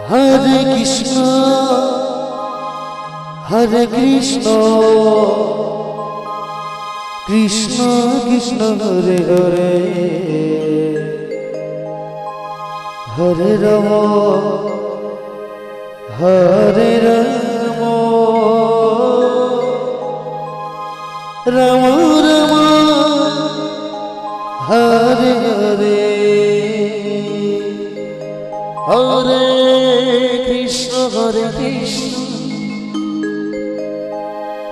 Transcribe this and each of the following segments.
Hare Krishna Hare Krishna Krishna Krishna Hare Hare Hare Ram Hare Ram Ram Ram Hare Hare Hare Krishna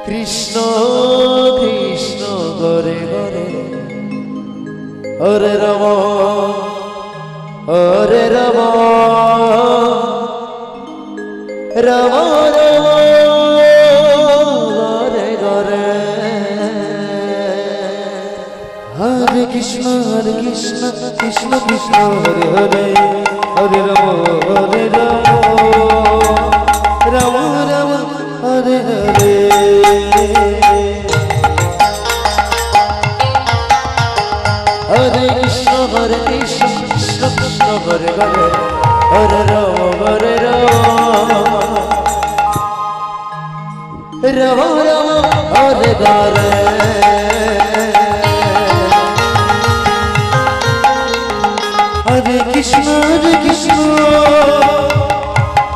Krishna Krishna Hare Hare Hare Ram Hare Ram Ram Ram Hare Hare Hare Krishna Krishna Krishna Hare Hare Hare Ram Ram Ram Hare Hare Hare Krishna Krishna Krishna Hare Hare Hare Ram Ram Ram Hare Hare Hare Krishna Krishna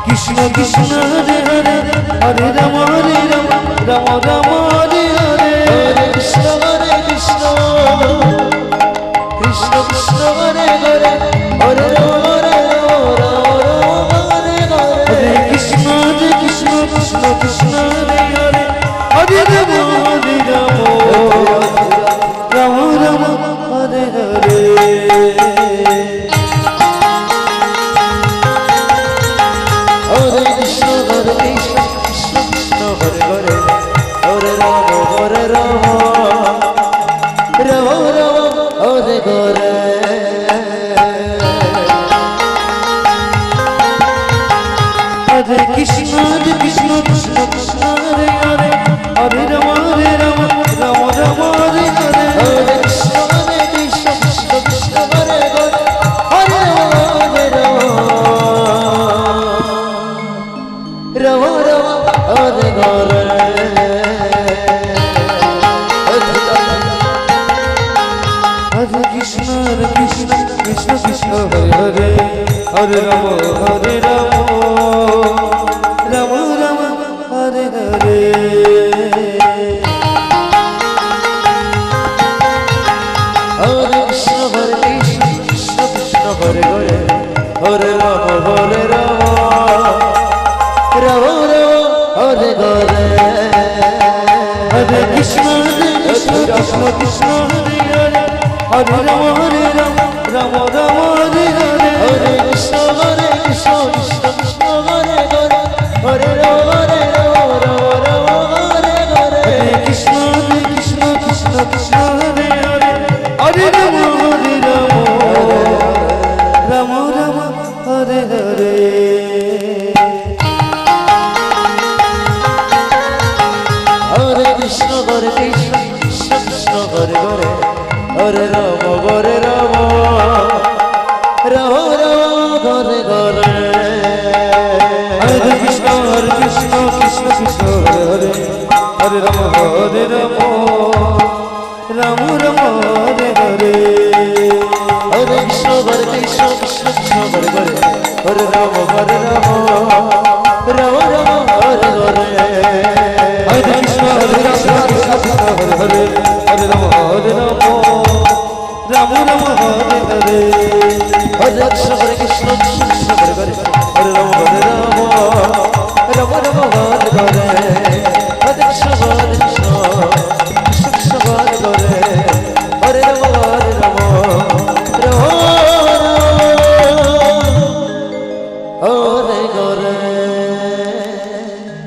Krishna Krishna Hare Hare Hare Ram Ram Ram Hare Hare Hare Krishna Krishna Krishna Krishna Hare Hare Hare Ram Hare Hare Krishna Krishna Krishna Krishna Hare Hare Hare Ram Ram Ram Hare Hare Hare Krishna Krishna Krishna Hare Hare Hare Ram Ram Ram Hare Hare Hare Krishna Krishna Krishna Krishna Hare Hare Hare Ram Ram Ram Hare Hare Hare Krishna Krishna Krishna Krishna Hare Hare Hare Ram Ram Ram Hare Hare Hare Krishna Krishna Krishna Krishna Hare Hare Hare Ram Ram Ram Hare Hare Hare Krishna Krishna Krishna Hare Hare Hare Ram Ram Ram Hare Hare Hare Krishna Krishna Krishna Krishna Hare Hare Hare Ram Ram Ram Hare Hare Hare Krishna Krishna Krishna Hare Hare Hare Ram Ram Ram Hare Hare Hare Krishna Krishna Krishna Krishna Hare Hare Hare Ram Ram Ram Hare Hare Hare Krishna Krishna Krishna Hare Hare Hare Ram Ram Ram Hare Hare Hare Krishna Krishna Krishna Hare Hare Hare Ram Ram Ram Hare Hare Hare Krishna Krishna Krishna Hare Hare Hare Ram Ram Ram Hare Hare Hare Krishna Krishna Krishna Hare Hare Hare Ram Ram Ram Hare Hare Hare Krishna Krishna Krishna Hare Hare Hare Ram